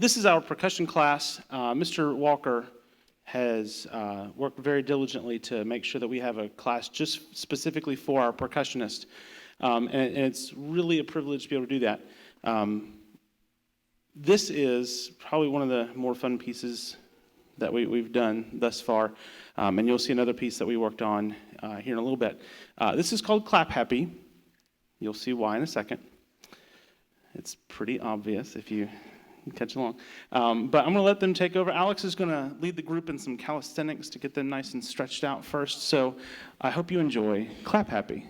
This is our percussion class. Mr. Walker has worked very diligently to make sure that we have a class just specifically for our percussionist. And it's really a privilege to be able to do that. This is probably one of the more fun pieces that we've done thus far. And you'll see another piece that we worked on here in a little bit. This is called Clap Happy. You'll see why in a second. It's pretty obvious if you catch along. But I'm going to let them take over. Alex is going to lead the group in some calisthenics to get them nice and stretched out first. So I hope you enjoy Clap Happy.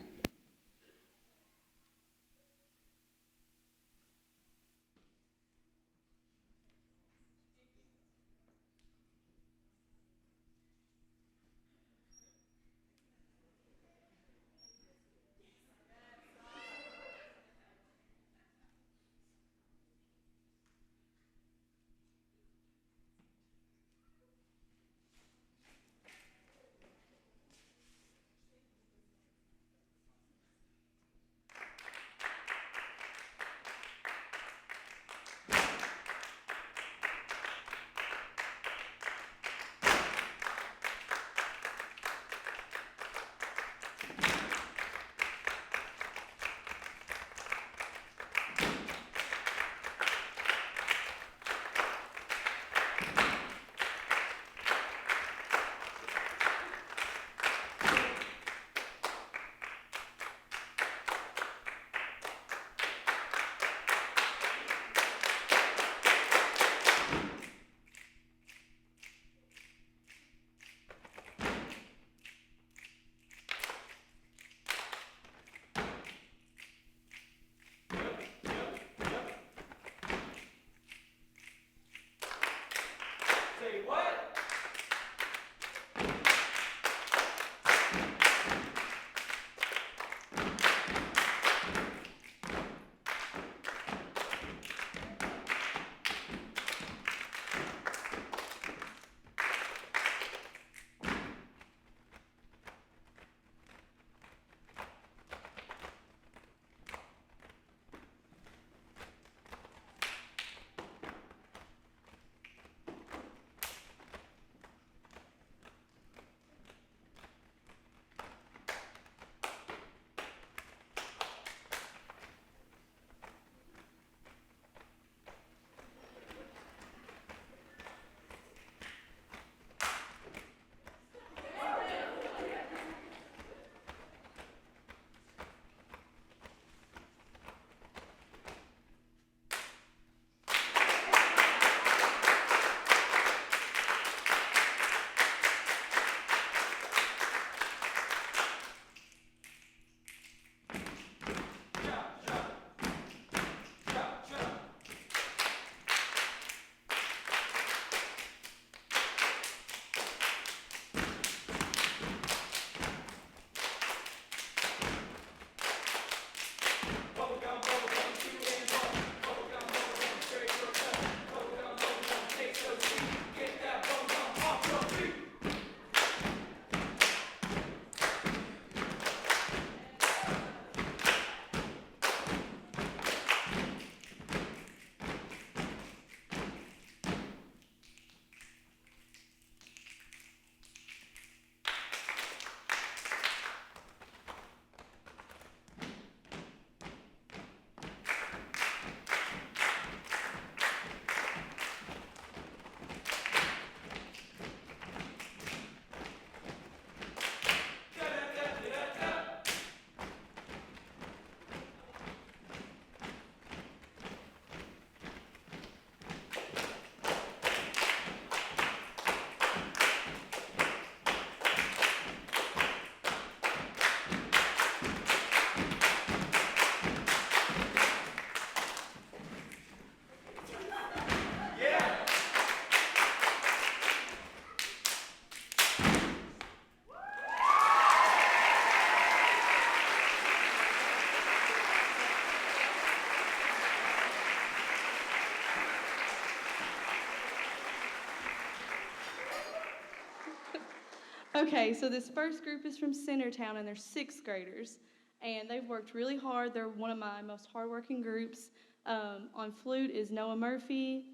Okay, so this first group is from Centertown, and they're sixth graders, and they've worked really hard. They're one of my most hardworking groups. On flute is Noah Murphy.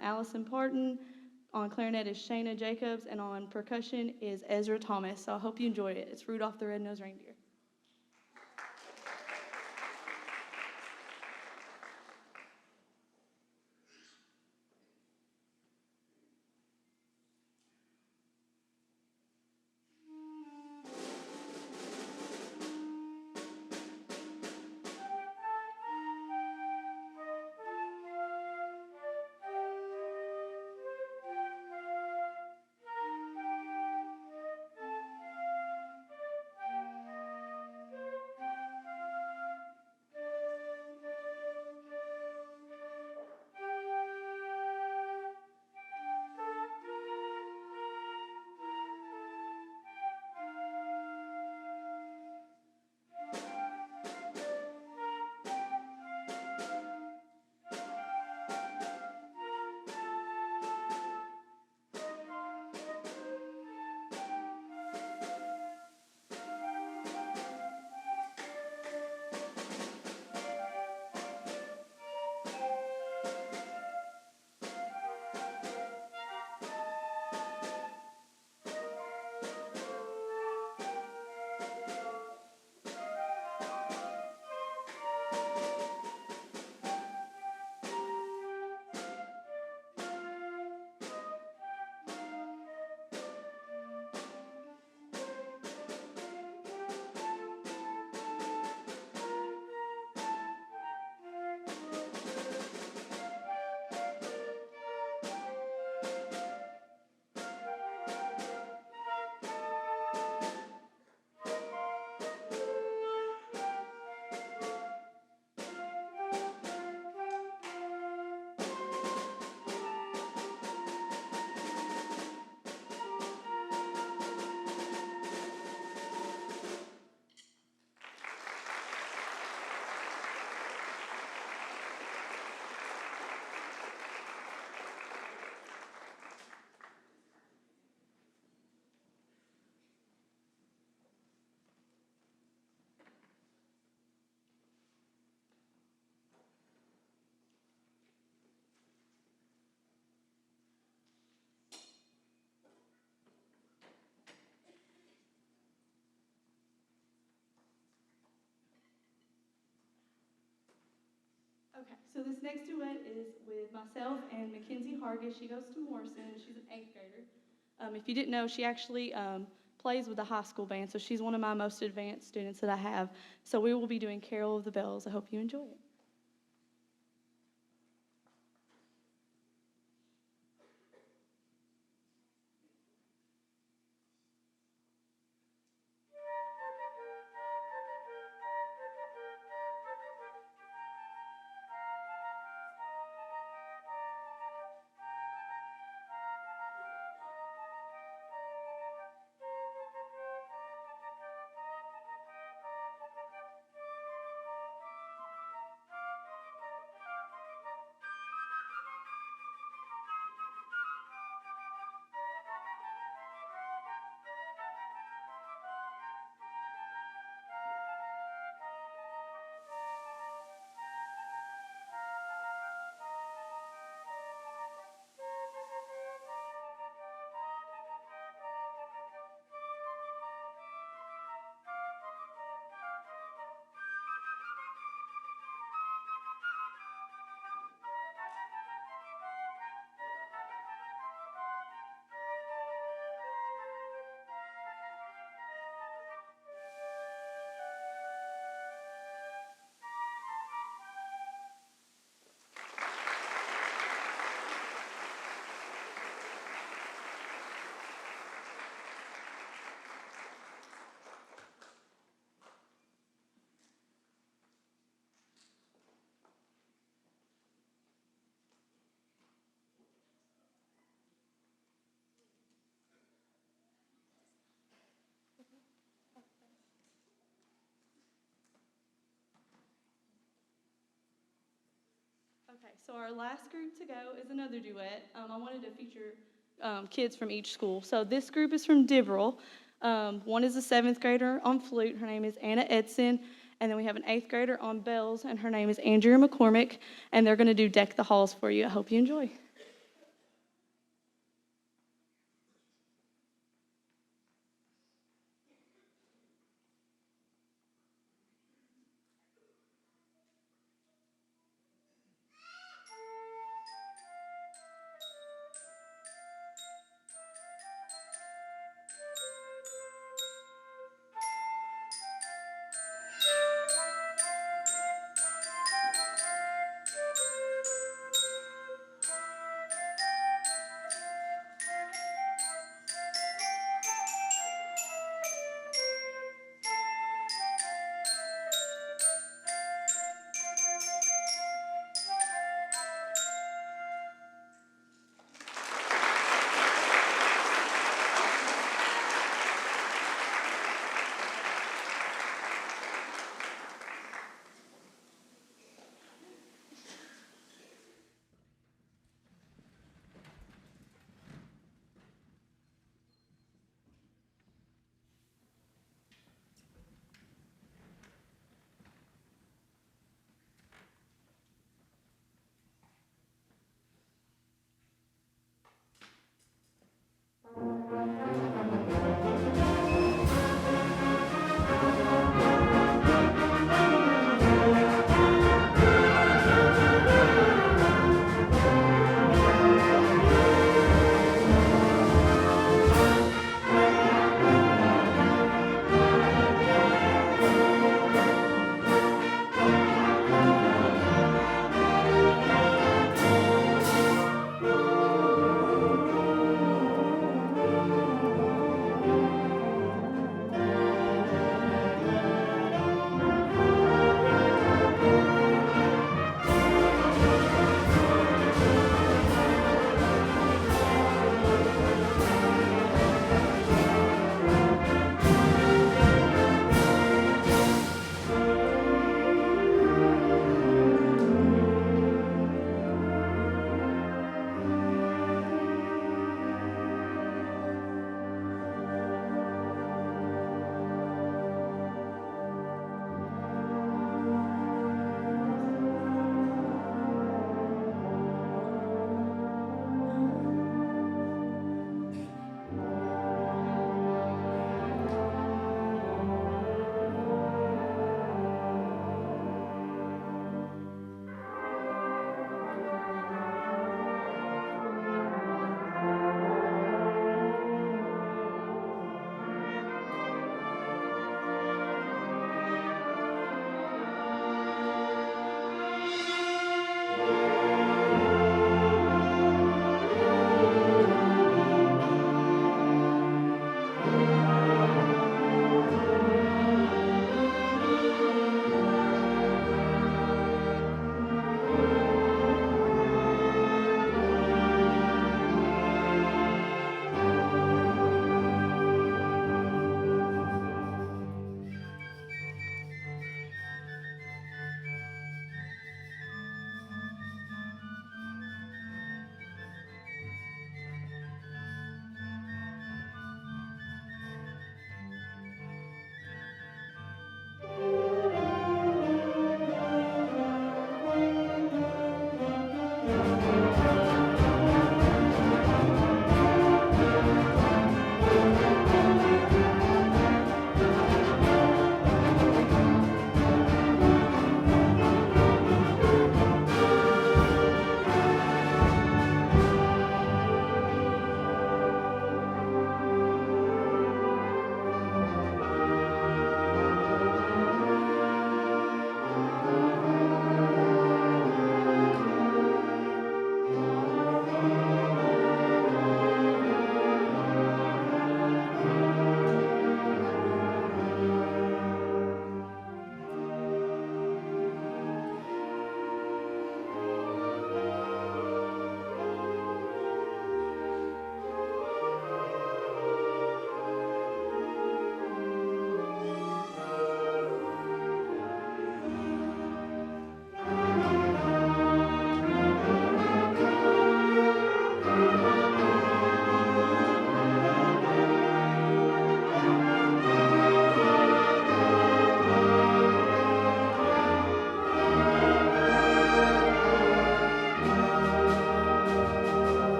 Allison Parton. On clarinet is Shayna Jacobs, and on percussion is Ezra Thomas. So I hope you enjoy it. It's Rudolph the Red-Nosed Reindeer. Okay, so this next duet is with myself and Mackenzie Hargis. She goes to Morrison, and she's an 8th grader. If you didn't know, she actually plays with the high school band, so she's one of my most advanced students that I have. So we will be doing Carol of the Bells. I hope you enjoy it. Okay, so our last group to go is another duet. I wanted to feature kids from each school. So this group is from Dibberell. One is a 7th grader on flute. Her name is Anna Edson. And then we have an 8th grader on bells, and her name is Andrea McCormick. And they're going to do Deck the Halls for you. I hope you enjoy.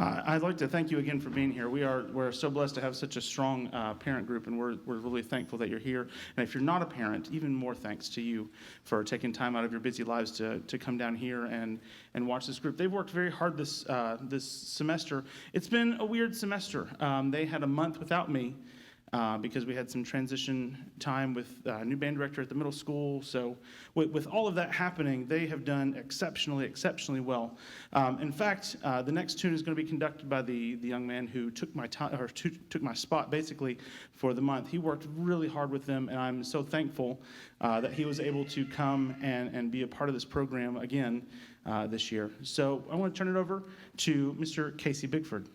I'd like to thank you again for being here. We're so blessed to have such a strong parent group, and we're really thankful that you're here. And if you're not a parent, even more thanks to you for taking time out of your busy lives to come down here and watch this group. They've worked very hard this semester. It's been a weird semester. They had a month without me. Because we had some transition time with a new band director at the middle school. So with all of that happening, they have done exceptionally well. In fact, the next tune is going to be conducted by the young man who took my took my spot basically for the month. He worked really hard with them, and I'm so thankful that he was able to come and be a part of this program again this year. So I want to turn it over to Mr. Casey Bigford.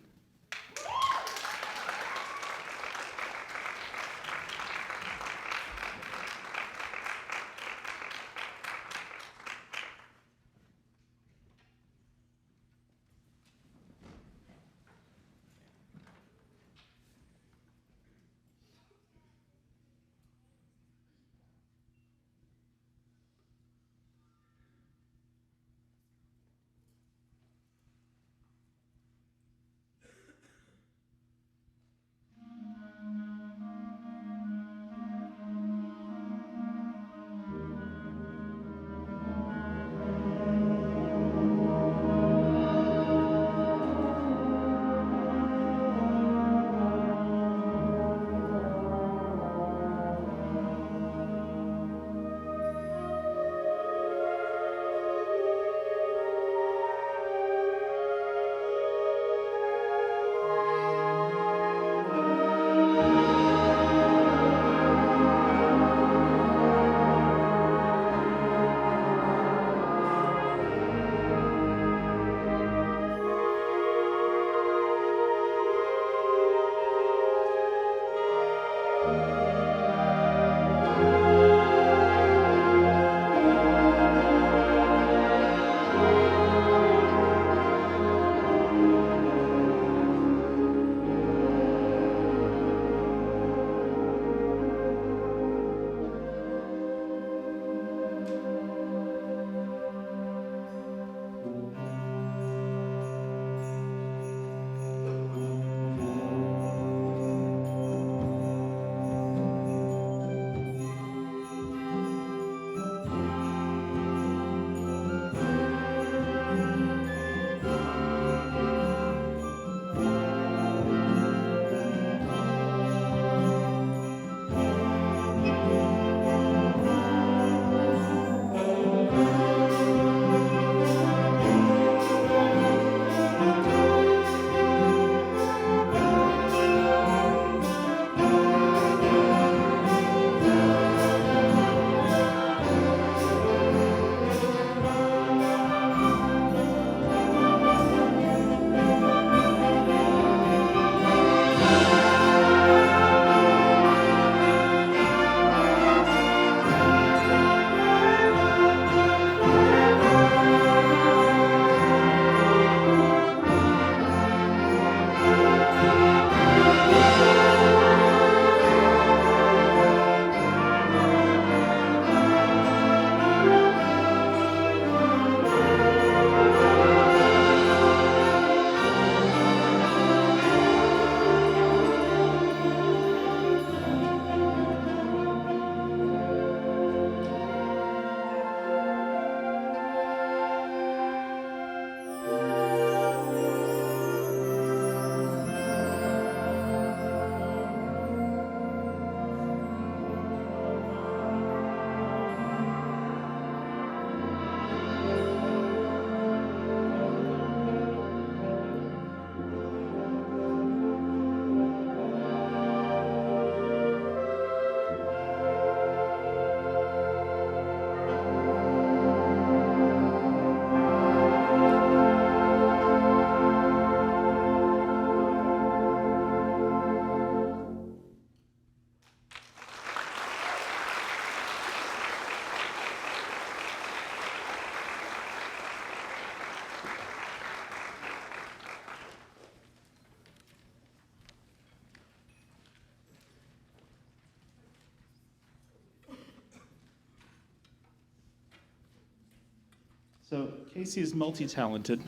So Casey is multi-talented.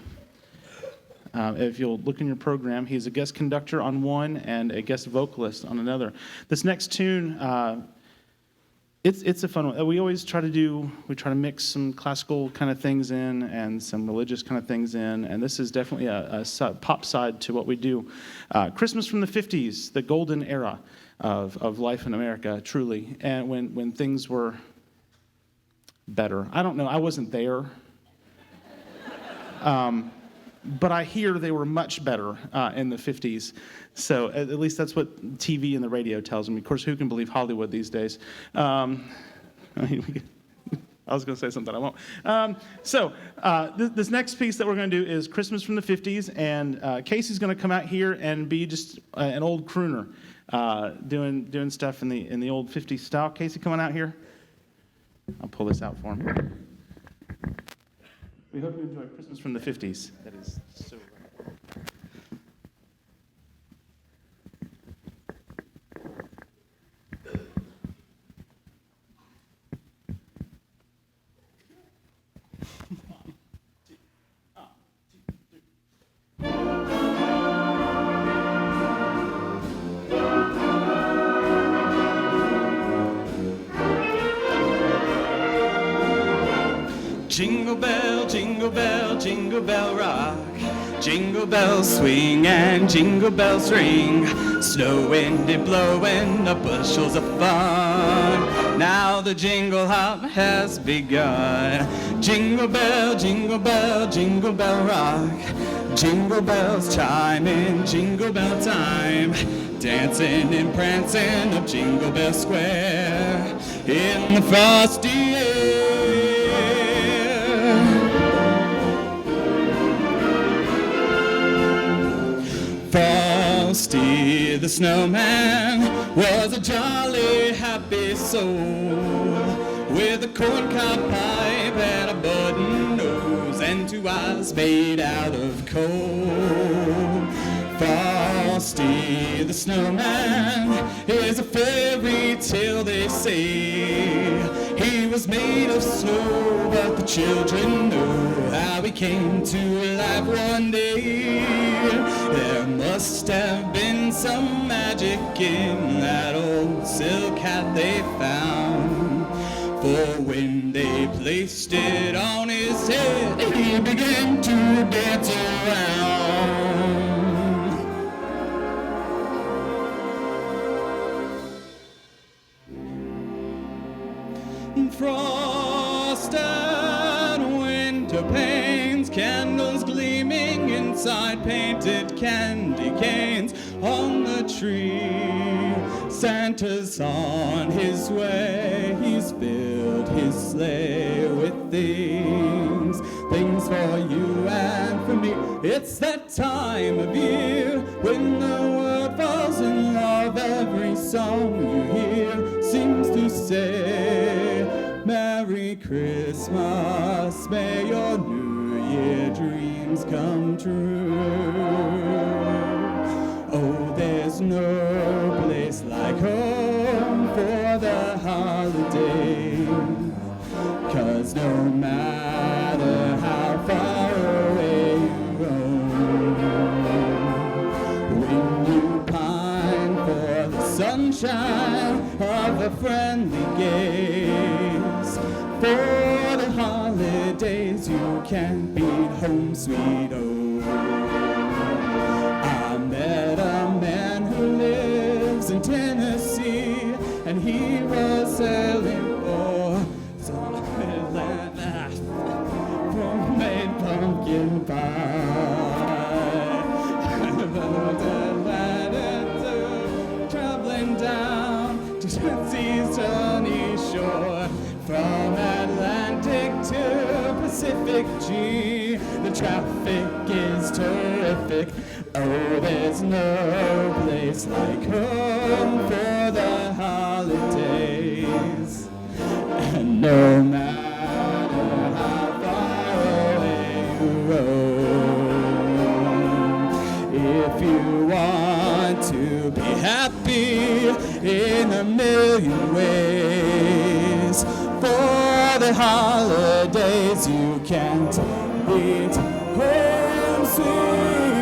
If you'll look in your program, he's a guest conductor on one and a guest vocalist on another. This next tune, it's a fun one. We always try to mix some classical kind of things in and some religious kind of things in, and this is definitely a pop side to what we do. Christmas from the 50s, the golden era of life in America, truly, and when things were better. I don't know, I wasn't there. But I hear they were much better in the 50s. So at least that's what TV and the radio tells me. Of course, who can believe Hollywood these days? I was going to say something, I won't. This next piece that we're going to do is Christmas from the 50s, and Casey's going to come out here and be just an old crooner, doing stuff in the old 50s style. Casey, coming out here? I'll pull this out for him. We hope you enjoy Christmas from the 50s. That is so right. Jingle bell, jingle bell, jingle bell rock. Jingle bells swing and jingle bells ring. Snow wind and blowing up bushels of fun. Now the jingle hop has begun. Jingle bell, jingle bell, jingle bell rock. Jingle bells chiming, jingle bell time. Dancing and prancing up Jingle Bell Square in the frosty air. Frosty the snowman was a jolly happy soul with a corncob pipe and a button nose and 2 eyes made out of coal. Frosty the snowman is a fairy tale, they say. He was made of snow, but the children know how he came to life one day. There must have been some magic in that old silk hat they found. For when they placed it on his head, he began to dance around. Frost and winter panes, candles gleaming inside painted candy canes on the tree. Santa's on his way, he's filled his sleigh with things for you and for me. It's that time of year when the world falls in love. Every song you hear seems to say, Merry Christmas, may your New Year dreams come true. Oh, there's no place like home for the holidays, 'cause no matter how far away you roam, when you pine for the sunshine of a friendly gaze, for the holidays you can't beat home, sweet home. I met a man who lives in Tennessee, and he was selling for some homemade pumpkin pie. Traveling down to Tennessee's sunny shore, from Atlantic to Pacific, gee, the traffic is terrific. Oh, there's no place like home for the holidays. And no matter how far away you roam, if you want to be happy in a million ways, for the holidays you can't beat home, sweet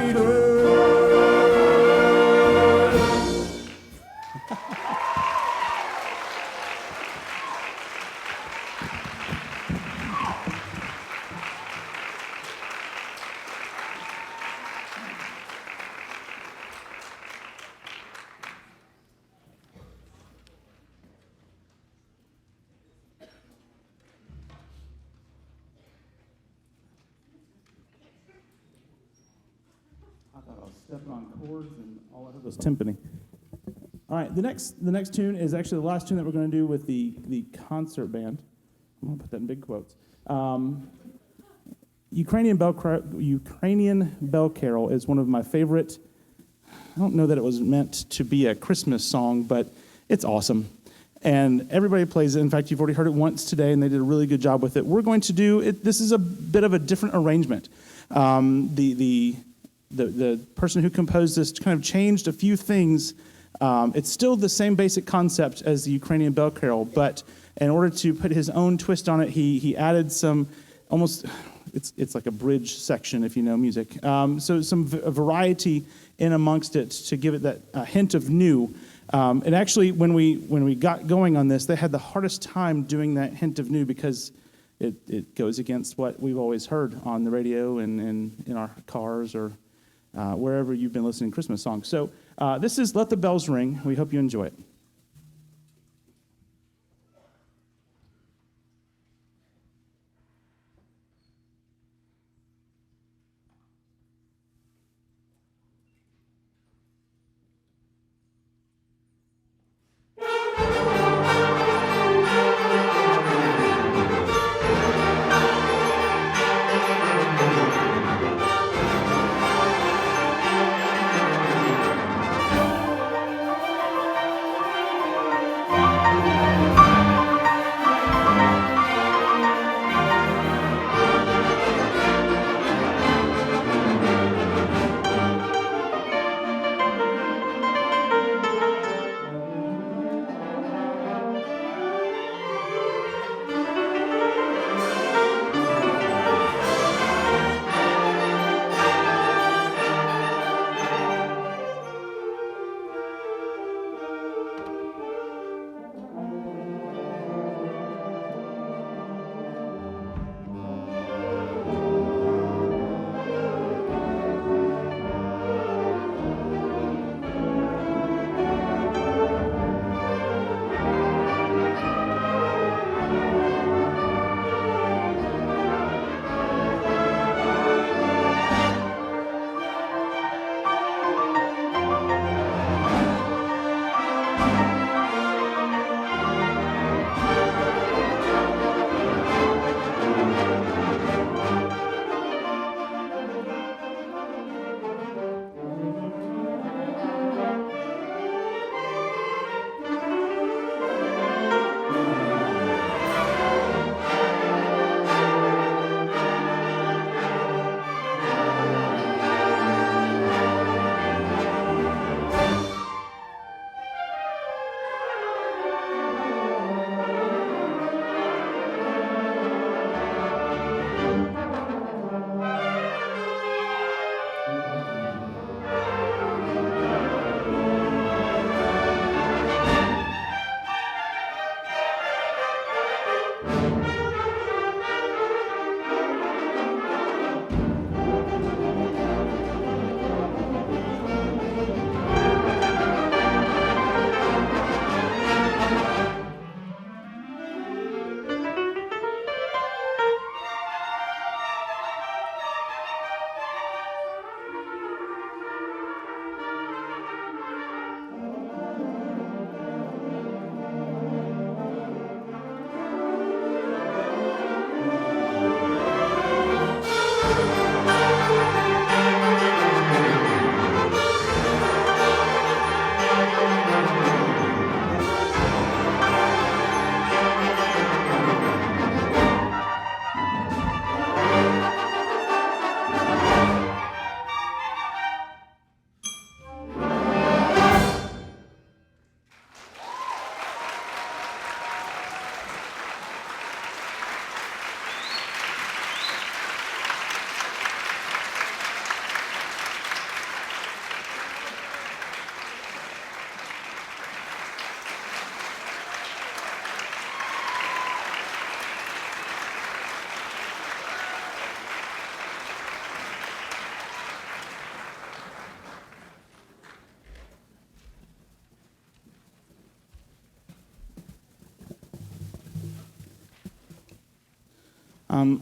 stepping on chords, and all I heard was timpani. All right, the next tune is actually the last tune that we're going to do with the concert band. I'm going to put that in big quotes. Ukrainian Bell Carol is one of my favorite. I don't know that it was meant to be a Christmas song, but it's awesome. And everybody plays it. In fact, you've already heard it once today, and they did a really good job with it. We're going to do it. This is a bit of a different arrangement. The person who composed this kind of changed a few things. It's still the same basic concept as the Ukrainian Bell Carol, but in order to put his own twist on it, he added some almost. It's like a bridge section, if you know music. So some variety in amongst it to give it that hint of new. And actually, when we got going on this, they had the hardest time doing that hint of new because it goes against what we've always heard on the radio and in our cars or wherever you've been listening to Christmas songs. So this is Let the Bells Ring. We hope you enjoy it.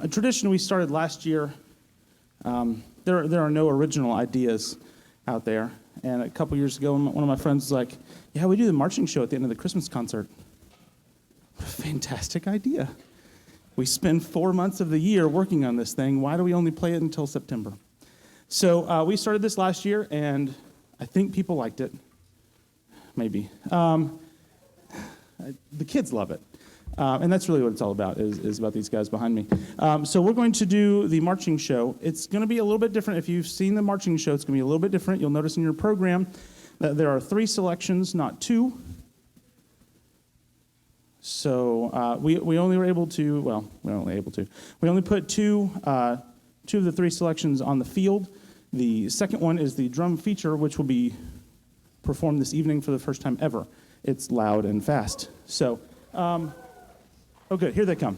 A tradition we started last year. There are no original ideas out there. And a couple years ago, one of my friends was like, yeah, we do the marching show at the end of the Christmas concert. Fantastic idea. We spend 4 months of the year working on this thing. Why do we only play it until September? So we started this last year, and I think people liked it. Maybe. The kids love it. And that's really what it's all about, is about these guys behind me. So we're going to do the marching show. It's going to be a little bit different. If you've seen the marching show, it's going to be a little bit different. You'll notice in your program that there are 3 selections, not 2. So we only were able to, well, we only put two of the 3 selections on the field. The second one is the drum feature, which will be performed this evening for the first time ever. It's loud and fast. So, oh good, here they come.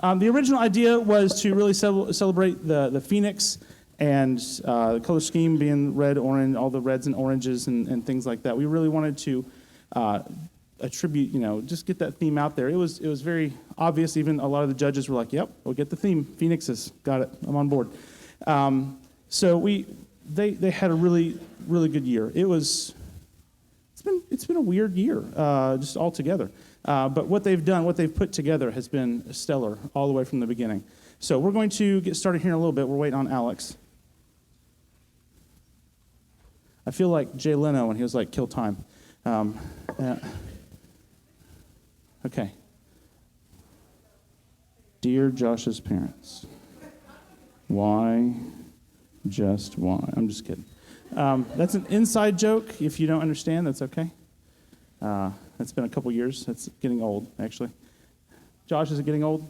The original idea was to really celebrate the Phoenix and the color scheme being red, orange, all the reds and oranges and things like that. We really wanted to attribute, just get that theme out there. It was very obvious. Even a lot of the judges were like, "Yep, we'll get the theme. Phoenixes, got it. I'm on board." So they had a really good year. It's been a weird year, just altogether. But what they've put together has been stellar all the way from the beginning. So we're going to get started here in a little bit. We're waiting on Alex. I feel like Jay Leno when he was like, "Kill time." Okay. Dear Josh's parents, why? Just why? I'm just kidding. That's an inside joke. If you don't understand, that's okay. It's been a couple years. It's getting old, actually. Josh, is it getting old?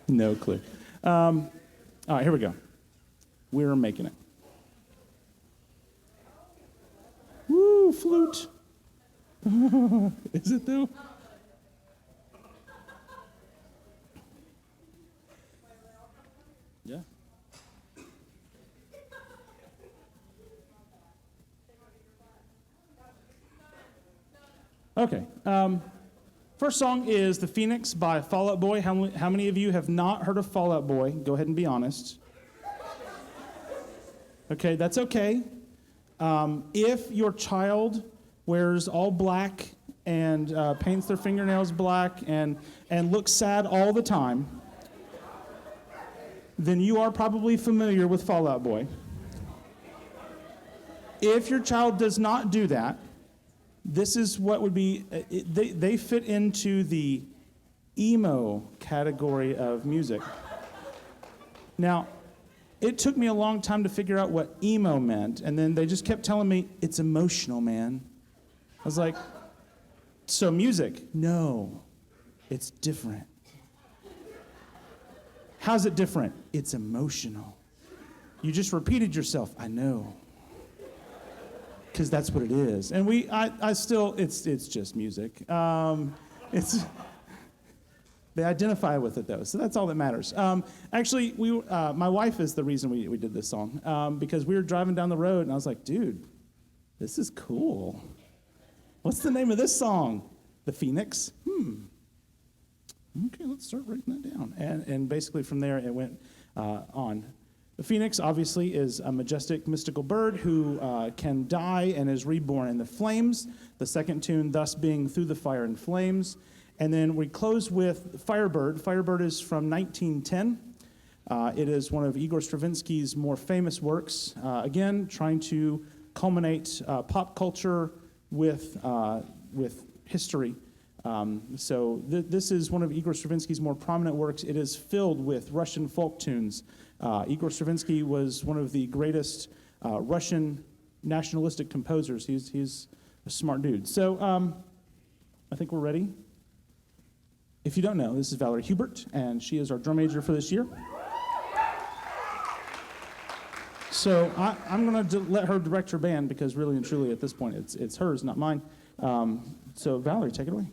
No clue. All right, here we go. We're making it. Woo, flute. Is it though? Yeah. Okay. First song is "The Phoenix" by Fall Out Boy. How many of you have not heard of Fall Out Boy? Go ahead and be honest. Okay, that's okay. If your child wears all black and paints their fingernails black and looks sad all the time, then you are probably familiar with Fall Out Boy. If your child does not do that, this is what would be, they fit into the emo category of music. Now, it took me a long time to figure out what emo meant, and then they just kept telling me, it's emotional, man. I was like, so music? No, it's different. How's it different? It's emotional. You just repeated yourself. I know. Because that's what it is. And I still, it's just music. They identify with it though, so that's all that matters. Actually, my wife is the reason we did this song, because we were driving down the road and I was like, dude, this is cool. What's the name of this song? The Phoenix? Okay, let's start writing that down. And basically from there it went on. The phoenix, obviously, is a majestic, mystical bird who can die and is reborn in the flames. The second tune, thus being Through the Fire and Flames. And then we close with Firebird. Firebird is from 1910. It is one of Igor Stravinsky's more famous works. Again, trying to culminate pop culture with history. This is one of Igor Stravinsky's more prominent works. It is filled with Russian folk tunes. Igor Stravinsky was one of the greatest Russian nationalistic composers. He's a smart dude. So I think we're ready. If you don't know, this is Valerie Hubert, and she is our drum major for this year. So I'm going to let her direct her band because really and truly at this point it's hers, not mine. So Valerie, take it away.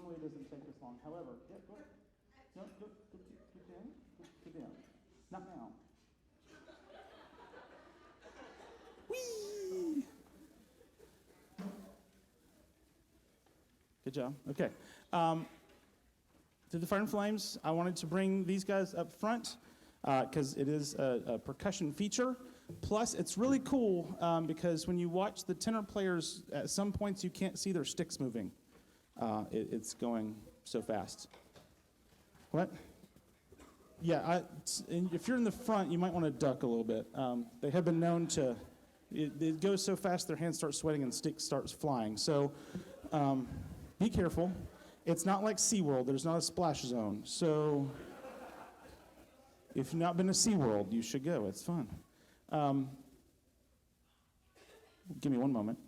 normally it doesn't take this long. However, yeah, go ahead. No, go down. Go down. Not now. Whee! Good job. Okay. To the Fire and Flames, I wanted to bring these guys up front because it is a percussion feature. Plus, it's really cool because when you watch the tenor players, at some points you can't see their sticks moving. It's going so fast. What? Yeah, if you're in the front, you might want to duck a little bit. They have been known to, it goes so fast their hands start sweating and sticks starts flying. So be careful. It's not like SeaWorld. There's not a splash zone. So if you've not been to SeaWorld, you should go. It's fun. Give me one moment.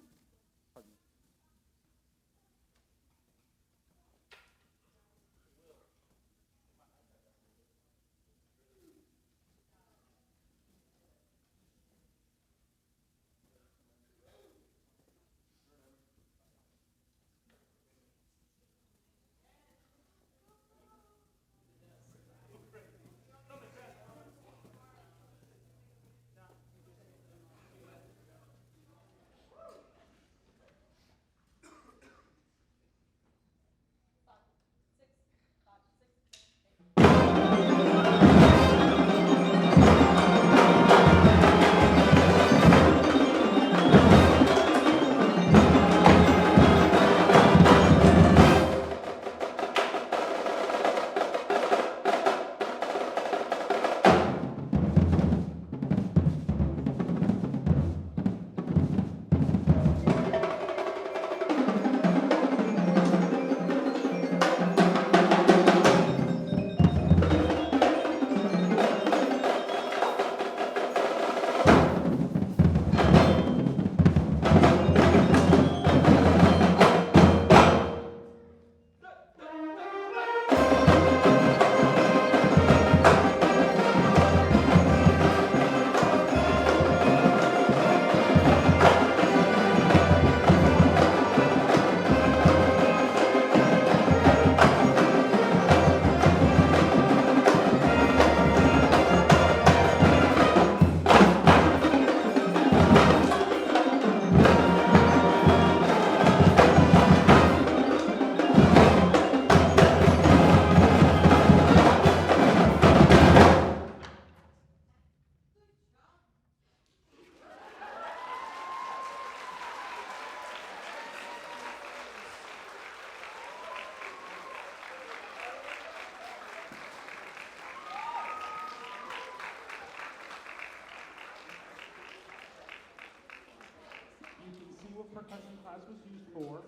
Percussion class was used for.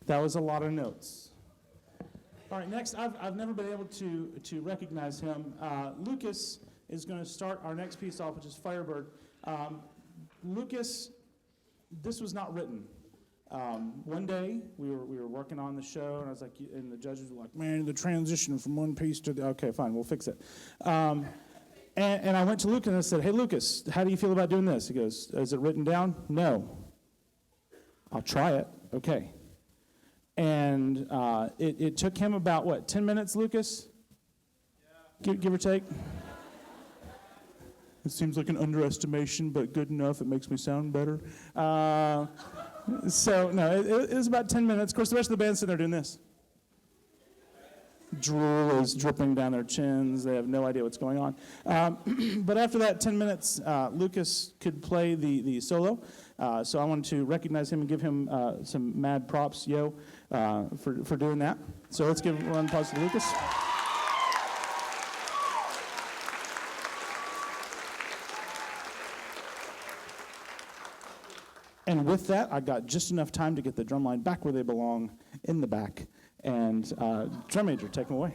That was a lot of notes. All right, next, I've never been able to recognize him. Lucas is going to start our next piece off, which is Firebird. Lucas, this was not written. One day we were working on the show, and I was like, and the judges were like, "Man, the transition from one piece to the okay, fine, we'll fix it." And I went to Lucas and I said, "Hey, Lucas, how do you feel about doing this?" He goes, "Is it written down?" "No." "I'll try it." "Okay." And it took him about, what, 10 minutes, Lucas? Yeah. Give or take? It seems like an underestimation, but good enough. It makes me sound better. So, no, it was about 10 minutes. Of course, the rest of the band's sitting there doing this. Drool is dripping down their chins. They have no idea what's going on. But after that 10 minutes, Lucas could play the solo. So I wanted to recognize him and give him some mad props, for doing that. So let's give a round of applause to Lucas. And with that, I got just enough time to get the drumline back where they belong, in the back. And drum major, take them away.